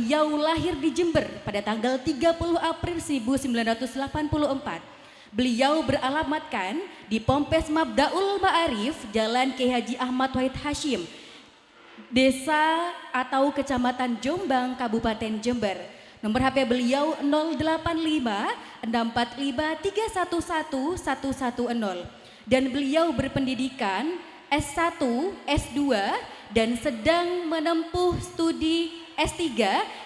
beliau lahir di Jember pada tanggal 30 April 1984. Beliau beralamatkan di Pompes Mabdaul Ma'arif, Jalan Kiai Haji Ahmad Wahid Hashim, Desa atau Kecamatan Jombang, Kabupaten Jember. Nomor HP beliau 085 645 311 110. Dan beliau berpendidikan S1, S2 dan sedang menempuh studi S3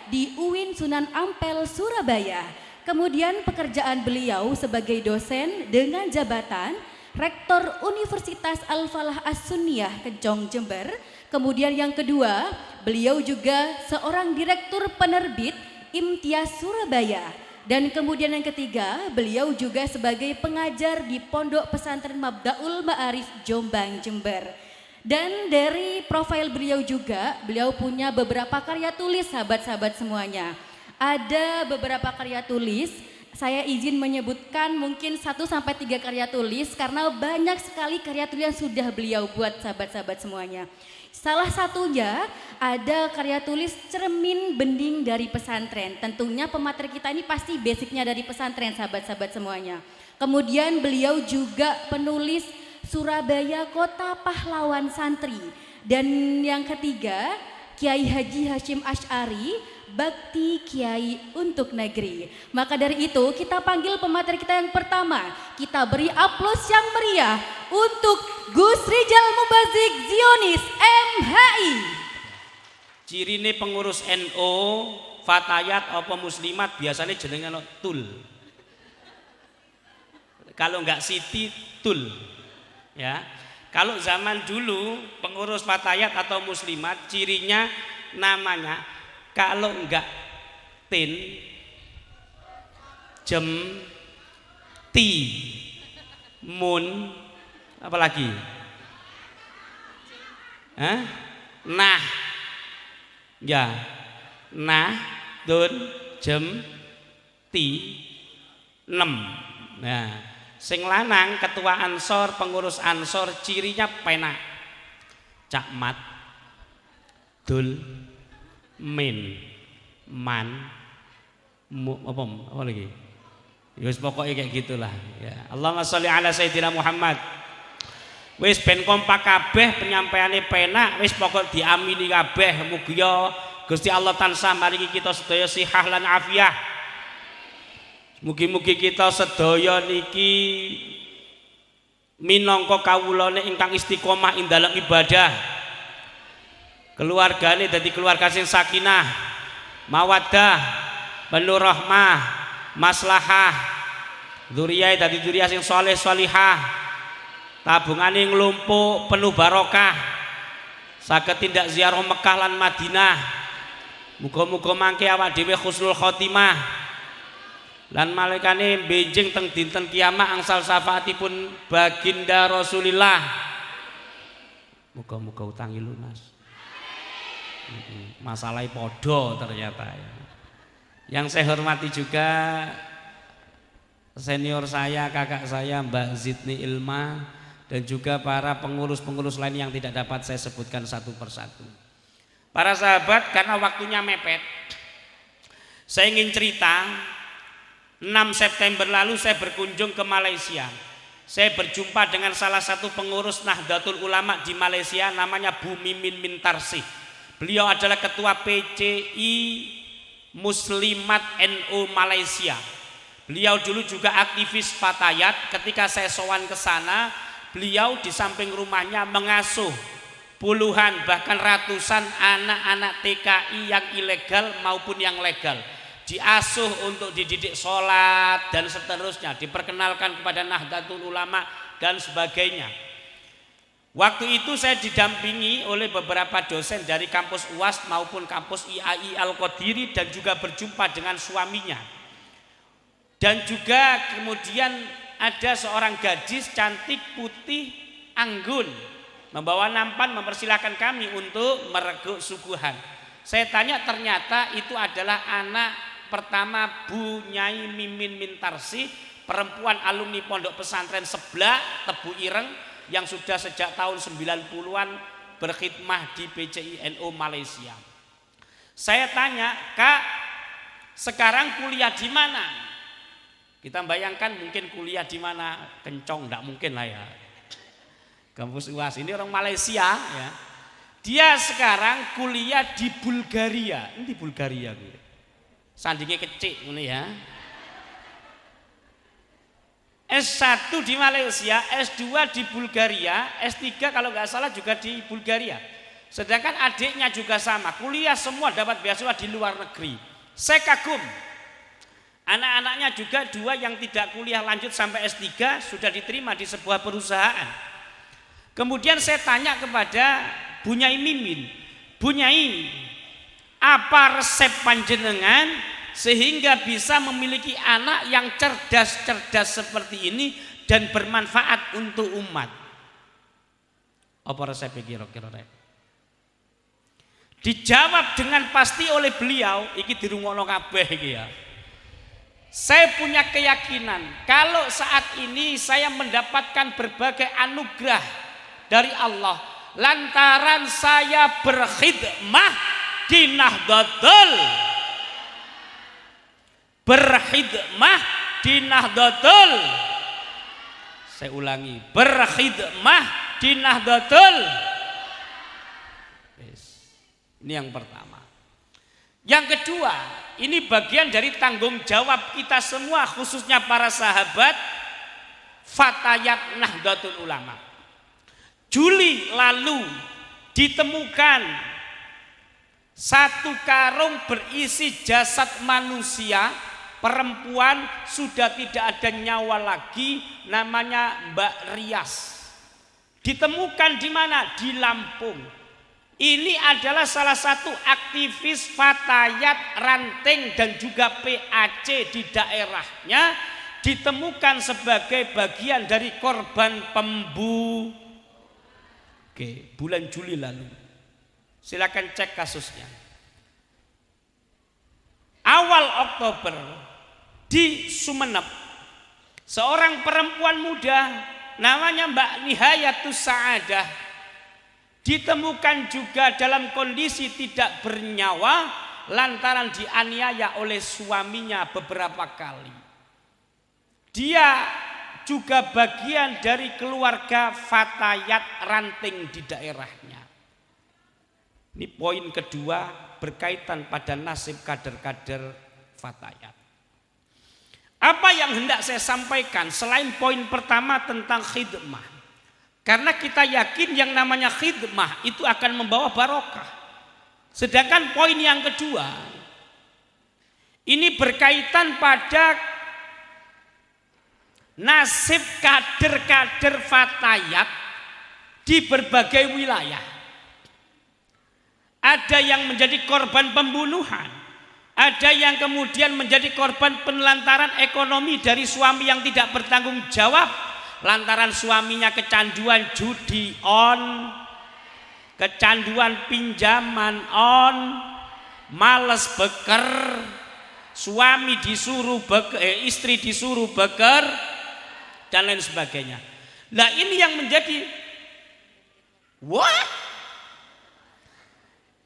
di UIN Sunan Ampel, Surabaya. Kemudian pekerjaan beliau sebagai dosen dengan jabatan Rektor Universitas Al-Falah As-Sunniyah Kejong Jember. Kemudian yang kedua, beliau juga seorang direktur penerbit Imtiaz Surabaya. Dan kemudian yang ketiga, beliau juga sebagai pengajar di Pondok Pesantren Mabdaul Ma'arif Jombang, Jember. Dan dari profil beliau juga, beliau punya beberapa karya tulis, sahabat-sahabat semuanya. Ada beberapa karya tulis, saya izin menyebutkan mungkin 1-3 karya tulis karena banyak sekali karya tulis yang sudah beliau buat, sahabat-sahabat semuanya. Salah satunya ada karya tulis Cermin Bening dari Pesantren. Tentunya pemateri kita ini pasti basicnya dari pesantren, sahabat-sahabat semuanya. Kemudian beliau juga penulis Surabaya Kota Pahlawan Santri. Dan yang ketiga, Kiai Haji Hashim Asy'ari, Bakti Kiai untuk Negeri. Maka dari itu kita panggil pemateri kita yang pertama. Kita beri aplaus yang meriah untuk Gus Rizal Mubazik Zionis MHI. Cirine pengurus NU, fatayat apa muslimat biasanya jenenge tul. Kalau enggak Siti, tul. Ya. Kalau zaman dulu pengurus fatayat atau muslimat cirinya namanya kalau enggak tin, jem, ti, mun, apa lagi? Hah? Nah, ya, nah, dun, jem, ti, nem. Nah, sing lanang ketua Ansor, pengurus Ansor cirinya penak, cakmat, dul, min, man, apa lagi? Wis pokoknya kayak gitulah. Ya. Allahumma sholli ala sayyidina Muhammad. Wis ben kompak kabeh penyampaiane penak, wis pokok diamini kabeh. Mugia Gusti Allah tansah maringi kita sedaya sihah lan afiah. Mugi-mugi kita sedaya niki minangka kawulane ingkang istiqomah ing dalam ibadah. Keluargane dadi keluarga sing sakinah, mawaddah, penuh rahmah, maslahah. Dzurriyyah dadi dzurriyyah sing saleh salihah. Tabungane nglumpuk penuh barokah. Saged tindak ziarah Mekah lan Madinah. Muga-muga mangke awak dhewe husnul khotimah. Lan malaikane benjing teng dinten kiamat angsal syafaatipun baginda Rasulillah. Muga-muga utangi lunas. Masalahnya podo ternyata ya. Yang saya hormati juga senior saya, kakak saya Mbak Zidni Ilma, dan juga para pengurus-pengurus lain yang tidak dapat saya sebutkan satu persatu. Para sahabat, karena waktunya mepet, saya ingin cerita. 6 September lalu saya berkunjung ke Malaysia. Saya berjumpa dengan salah satu pengurus Nahdlatul Ulama di Malaysia, namanya Bu Mimin Mintarsih. Beliau adalah ketua PCI Muslimat NU Malaysia. Beliau dulu juga aktivis fatayat. Ketika saya sowan ke sana, beliau di samping rumahnya mengasuh puluhan bahkan ratusan anak-anak TKI yang ilegal maupun yang legal. Diasuh untuk dididik sholat dan seterusnya, diperkenalkan kepada Nahdlatul Ulama dan sebagainya. Waktu itu saya didampingi oleh beberapa dosen dari kampus UAS maupun kampus IAI Al-Qadiri dan juga berjumpa dengan suaminya. Dan juga kemudian ada seorang gadis cantik putih anggun membawa nampan mempersilahkan kami untuk mereguk suguhan. Saya tanya, ternyata itu adalah anak pertama Bu Nyai Mimin Mintarsih, perempuan alumni Pondok Pesantren Seblak Tebu Ireng yang sudah sejak tahun 90-an berkhidmah di PCI NU Malaysia. Saya tanya, Kak, sekarang kuliah di mana? Kita bayangkan mungkin kuliah di mana, Kencong, enggak mungkin lah ya. Kampus UAS ini orang Malaysia ya. Dia sekarang kuliah di Bulgaria. Ini di Bulgaria gitu. Sandingnya kecil ini ya. S1 di Malaysia, S2 di Bulgaria, S3 kalau nggak salah juga di Bulgaria. Sedangkan adiknya juga sama, kuliah semua dapat beasiswa di luar negeri. Saya kagum. Anak-anaknya juga 2 yang tidak kuliah lanjut sampai S3 sudah diterima di sebuah perusahaan. Kemudian saya tanya kepada Bunyai Mimin, Bunyai, apa resep panjenengan sehingga bisa memiliki anak yang cerdas-cerdas seperti ini dan bermanfaat untuk umat? Apa resepnya kira-kira? Dijawab dengan pasti oleh beliau, iki dirungokno kabeh iki ya. Saya punya keyakinan kalau saat ini saya mendapatkan berbagai anugerah dari Allah lantaran saya berkhidmah di Nahdlatul, berkhidmah di Nahdlatul. Saya ulangi, berkhidmah di Nahdlatul. Ini yang pertama. Yang kedua, ini bagian dari tanggung jawab kita semua, khususnya para sahabat Fatayat Nahdlatul Ulama. Juli lalu ditemukan satu karung berisi jasad manusia, perempuan sudah tidak ada nyawa lagi, namanya Mbak Rias. Ditemukan di mana? Di Lampung. Ini adalah salah satu aktivis Fatayat Ranting dan juga PAC di daerahnya, ditemukan sebagai bagian dari korban Oke, bulan Juli lalu. Silakan cek kasusnya. Awal Oktober di Sumeneb, seorang perempuan muda namanya Mbak Nihayatus Saadah ditemukan juga dalam kondisi tidak bernyawa lantaran dianiaya oleh suaminya beberapa kali. Dia juga bagian dari keluarga Fatayat Ranting di daerahnya. Ini poin kedua berkaitan pada nasib kader-kader Fatayat. Apa yang hendak saya sampaikan selain poin pertama tentang khidmah? Karena kita yakin yang namanya khidmah itu akan membawa barokah. Sedangkan poin yang kedua, ini berkaitan pada nasib kader-kader Fatayat di berbagai wilayah. Ada yang menjadi korban pembunuhan, ada yang kemudian menjadi korban penelantaran ekonomi dari suami yang tidak bertanggung jawab lantaran suaminya kecanduan judi on, kecanduan pinjaman on, males beker, suami disuruh beker, istri disuruh beker, dan lain sebagainya. Nah ini yang menjadi what?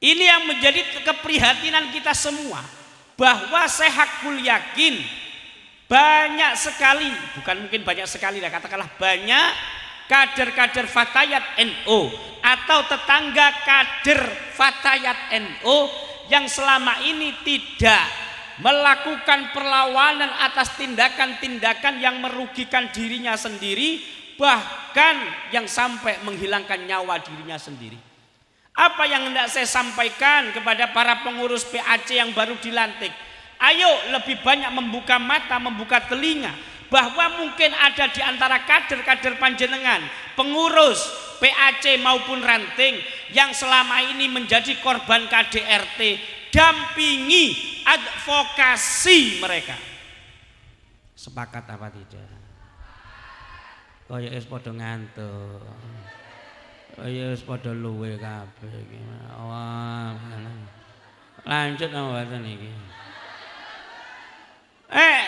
Ini yang menjadi keprihatinan kita semua, bahwa saya hakul yakin banyak sekali, bukan mungkin banyak sekali lah, katakanlah banyak kader-kader Fatayat NU atau tetangga kader Fatayat NU yang selama ini tidak melakukan perlawanan atas tindakan-tindakan yang merugikan dirinya sendiri, bahkan yang sampai menghilangkan nyawa dirinya sendiri. Apa yang hendak saya sampaikan kepada para pengurus PAC yang baru dilantik? Ayo lebih banyak membuka mata, membuka telinga, bahwa mungkin ada di antara kader-kader panjenengan, pengurus PAC maupun Ranting yang selama ini menjadi korban KDRT. Dampingi, advokasi mereka. Sepakat apa tidak? Kaya wis padha ngantuk. Kaya wis padha luwe kabeh iki. Wah, lanjut mboten iki.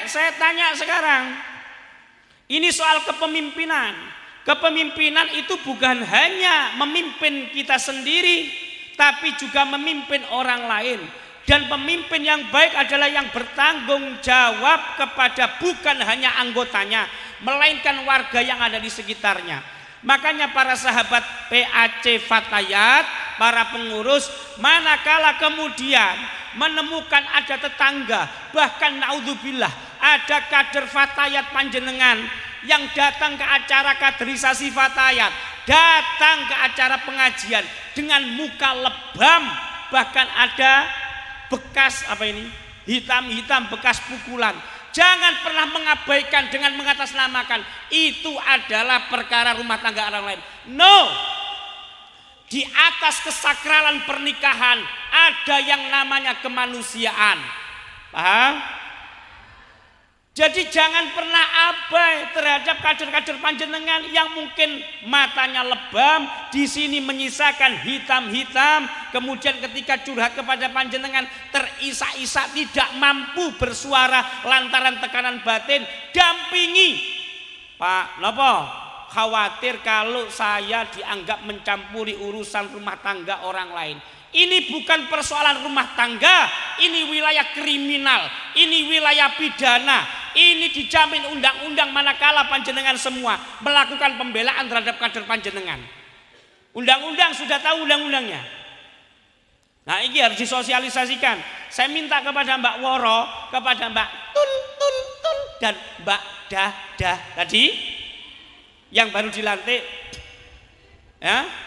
Saya tanya sekarang, ini soal kepemimpinan. Kepemimpinan itu bukan hanya memimpin kita sendiri, tapi juga memimpin orang lain. Dan pemimpin yang baik adalah yang bertanggung jawab kepada bukan hanya anggotanya, melainkan warga yang ada di sekitarnya. Makanya para sahabat PAC Fatayat, para pengurus, manakala kemudian menemukan ada tetangga, bahkan naudzubillah ada kader Fatayat panjenengan yang datang ke acara kaderisasi Fatayat, datang ke acara pengajian dengan muka lebam, bahkan ada bekas hitam-hitam bekas pukulan. Jangan pernah mengabaikan dengan mengatasnamakan itu adalah perkara rumah tangga orang lain. No. Di atas kesakralan pernikahan ada yang namanya kemanusiaan. Paham? Jadi jangan pernah abai terhadap kader-kader panjenengan yang mungkin matanya lebam, di sini menyisakan hitam-hitam, kemudian ketika curhat kepada panjenengan terisak-isak, tidak mampu bersuara lantaran tekanan batin. Dampingi, Pak, napa? Khawatir kalau saya dianggap mencampuri urusan rumah tangga orang lain. Ini bukan persoalan rumah tangga, ini wilayah kriminal, ini wilayah pidana, ini dijamin undang-undang manakala panjenengan semua melakukan pembelaan terhadap kader panjenengan. Undang-undang sudah tahu undang-undangnya. Nah ini harus disosialisasikan. Saya minta kepada Mbak Woro, kepada Mbak Tul dan Mbak Dah tadi yang baru dilantik, ya.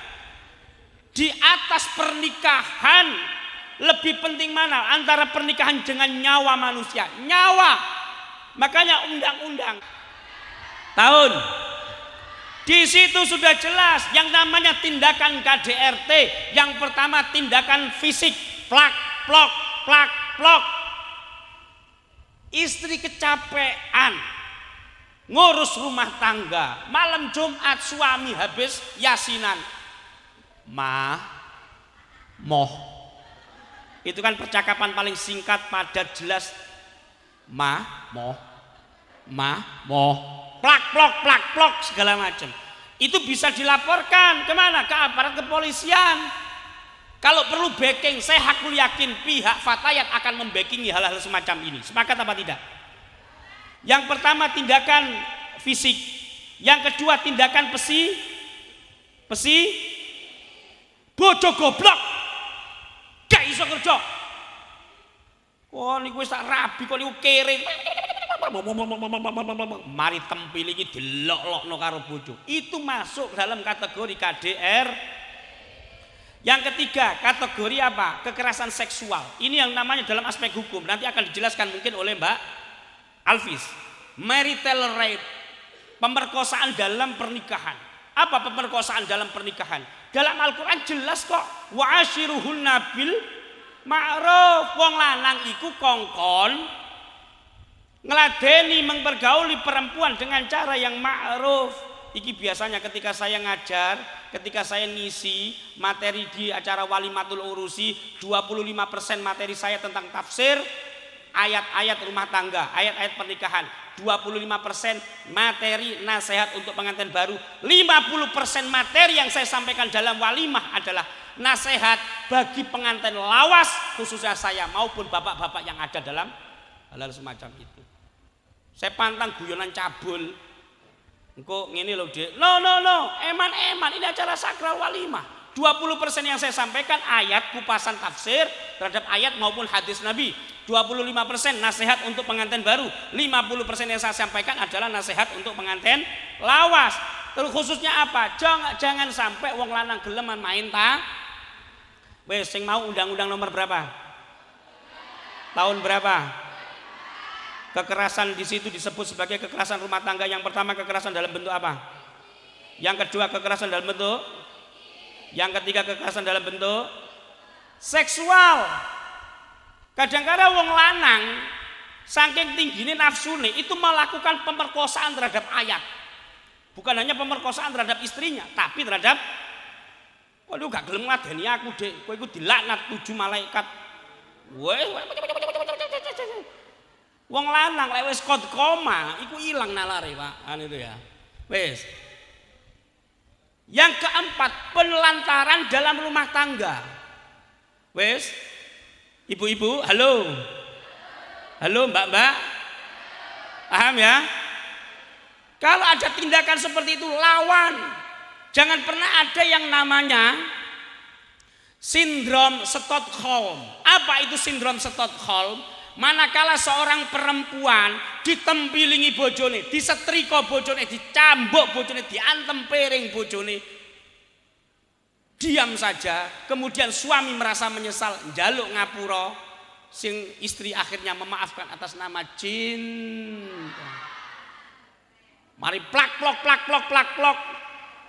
Di atas pernikahan lebih penting mana antara pernikahan dengan nyawa manusia? Nyawa. Makanya undang-undang tahun di situ sudah jelas yang namanya tindakan KDRT. Yang pertama tindakan fisik, plak plok. Istri kecapean ngurus rumah tangga, malam Jumat suami habis yasinan. Moh. Itu kan percakapan paling singkat, padat, jelas. Moh. Plak plok segala macam. Itu bisa dilaporkan kemana? Ke aparat kepolisian. Kalau perlu backing, saya hakul yakin pihak Fatayat akan membackingi hal-hal semacam ini. Sepakat apa tidak? Yang pertama tindakan fisik, yang kedua tindakan pesi bojo goblok gak iso kerja. Wah niku wis tak rabi kok niku kere. Mari tempil iki delok-lokno karo bojo. Itu masuk dalam kategori KDR. Yang ketiga, kategori apa? Kekerasan seksual. Ini yang namanya dalam aspek hukum. Nanti akan dijelaskan mungkin oleh Mbak Alvis. Marital rape, pemerkosaan dalam pernikahan. Apa pemerkosaan dalam pernikahan? Dalam Al-Quran jelas kok. Wa ashiruhunna bil ma'ruf. Wong lanang iku kongkon ngeladeni mempergauli perempuan dengan cara yang ma'ruf. Iki biasanya ketika saya ngajar, ketika saya ngisi materi di acara Walimatul Urusi, 25% materi saya tentang tafsir ayat-ayat rumah tangga, ayat-ayat pernikahan. 25% materi nasihat untuk pengantin baru, 50% materi yang saya sampaikan dalam walimah adalah nasihat bagi pengantin lawas, khususnya saya maupun bapak-bapak yang ada dalam hal semacam itu. Saya pantang guyonan cabul. Engko ngene lho, Dik. No, eman, ini acara sakral walimah. 20% yang saya sampaikan ayat kupasan tafsir terhadap ayat maupun hadis Nabi. 25% nasihat untuk pengantin baru, 50% yang saya sampaikan adalah nasihat untuk pengantin lawas. Terus khususnya apa? Jangan sampai wong lanang geleman main ta. Wes sing mau undang-undang nomor berapa? Tahun berapa? Kekerasan di situ disebut sebagai kekerasan rumah tangga. Yang pertama kekerasan dalam bentuk apa? Yang kedua kekerasan dalam bentuk? Yang ketiga kekerasan dalam bentuk seksual. Kadang-kadang wong lanang saking tingginya nafsune itu melakukan pemerkosaan terhadap ayat. Bukan hanya pemerkosaan terhadap istrinya, tapi terhadap waduh gak gelem ngadeni aku, Dek. Kowe iku dilaknat 7 malaikat. Wong lanang lek wis kod koma iku ilang nalare, Pak. Itu ya. Wis. Yang keempat, penelantaran dalam rumah tangga. Wis. Ibu-ibu, halo. Halo mbak-mbak. Paham ya? Kalau ada tindakan seperti itu lawan. Jangan pernah ada yang namanya sindrom Stockholm. Apa itu sindrom Stockholm? Manakala seorang perempuan ditempilingi bojone, disetrika bojone, dicambuk bojone, diantem piring bojone, diam saja, kemudian suami merasa menyesal, njaluk ngapura, sing istri akhirnya memaafkan atas nama cinta. Mari plak plok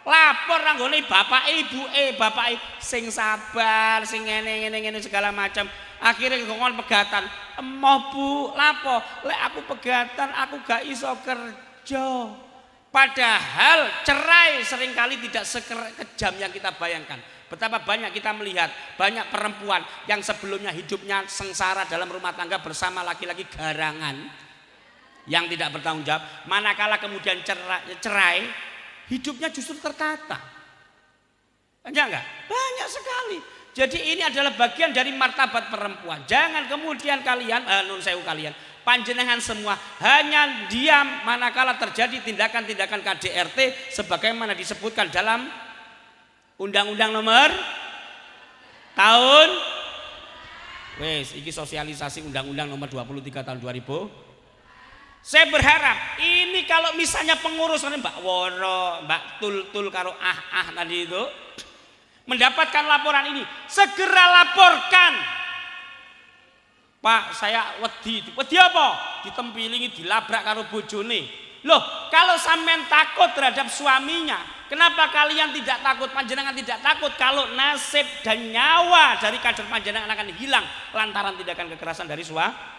lapor nang gone bapake sing sabar, sing ngene segala macam. Akhirnya ngomong pegatan, emoh bu, lapo, lek aku pegatan, aku gak iso kerja. Padahal cerai seringkali tidak sekejam yang kita bayangkan. Betapa banyak kita melihat banyak perempuan yang sebelumnya hidupnya sengsara dalam rumah tangga bersama laki-laki garangan yang tidak bertanggung jawab. Manakala kemudian cerai, hidupnya justru tertata. Banyak enggak? Banyak sekali. Jadi ini adalah bagian dari martabat perempuan. Jangan kemudian kalian, nun sewu kalian, panjenengan semua hanya diam manakala terjadi tindakan-tindakan KDRT sebagaimana disebutkan dalam Undang-Undang Nomor tahun wes iki sosialisasi Undang-Undang Nomor 23 tahun 2000. Saya berharap ini kalau misalnya pengurus Mbak Woro, Mbak Tul karo tadi itu mendapatkan laporan ini, segera laporkan. Pak, saya wedi apa? Ditempilingi, dilabrak karo bojone. Loh, kalau sampean takut terhadap suaminya, kenapa kalian tidak takut? Panjenengan tidak takut kalau nasib dan nyawa dari kader panjenengan akan hilang lantaran tindakan kekerasan dari suami?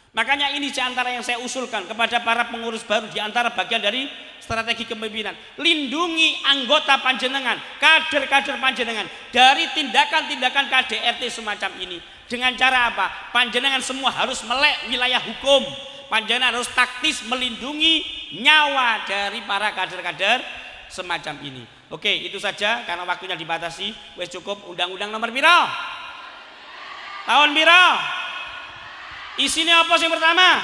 Makanya ini diantara yang saya usulkan kepada para pengurus baru, diantara bagian dari strategi kepemimpinan. Lindungi anggota panjenengan, kader-kader panjenengan dari tindakan-tindakan KDRT semacam ini. Dengan cara apa? Panjenengan semua harus melek wilayah hukum. Panjenengan harus taktis melindungi nyawa dari para kader-kader semacam ini. Oke, itu saja karena waktunya dibatasi. Wes cukup. Undang-Undang Nomor piro? Tahun piro? Isinya apa sing pertama?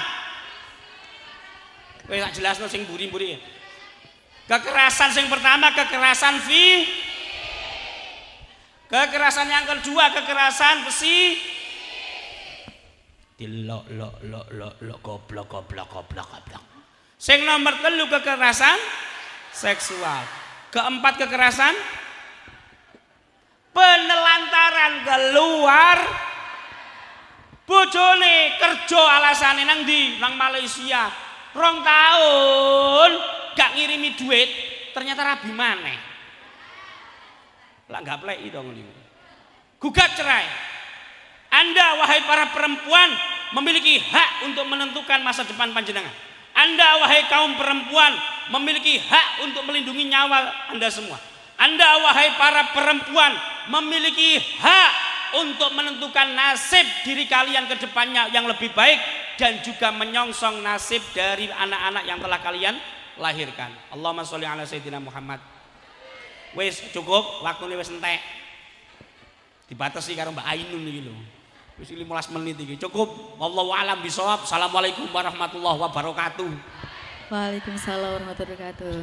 Wes tak jelasno sing mburi-mburi. Kekerasan sing pertama kekerasan kekerasan yang kedua kekerasan dilok goblok. Sing nomor 3 kekerasan seksual. Keempat kekerasan penelantaran keluar. Bojone kerja alasane nang ndi? Nang Malaysia. 2 tahun gak ngirimi duit, ternyata rabi maneh. Lah gak pleki dong niku. Gugat cerai. Anda wahai para perempuan memiliki hak untuk menentukan masa depan panjenengan. Anda wahai kaum perempuan memiliki hak untuk melindungi nyawa Anda semua. Anda wahai para perempuan memiliki hak untuk menentukan nasib diri kalian ke depannya yang lebih baik dan juga menyongsong nasib dari anak-anak yang telah kalian lahirkan. Allahumma sholli ala sayyidina Muhammad. Wis cukup, waktune wis entek. Dibatasi karo Mbak Ainun iki lho. Wis 15 menit iki. Cukup. Wallahu a'lam bishawab. Assalamualaikum warahmatullahi wabarakatuh. Waalaikumsalam warahmatullahi wabarakatuh.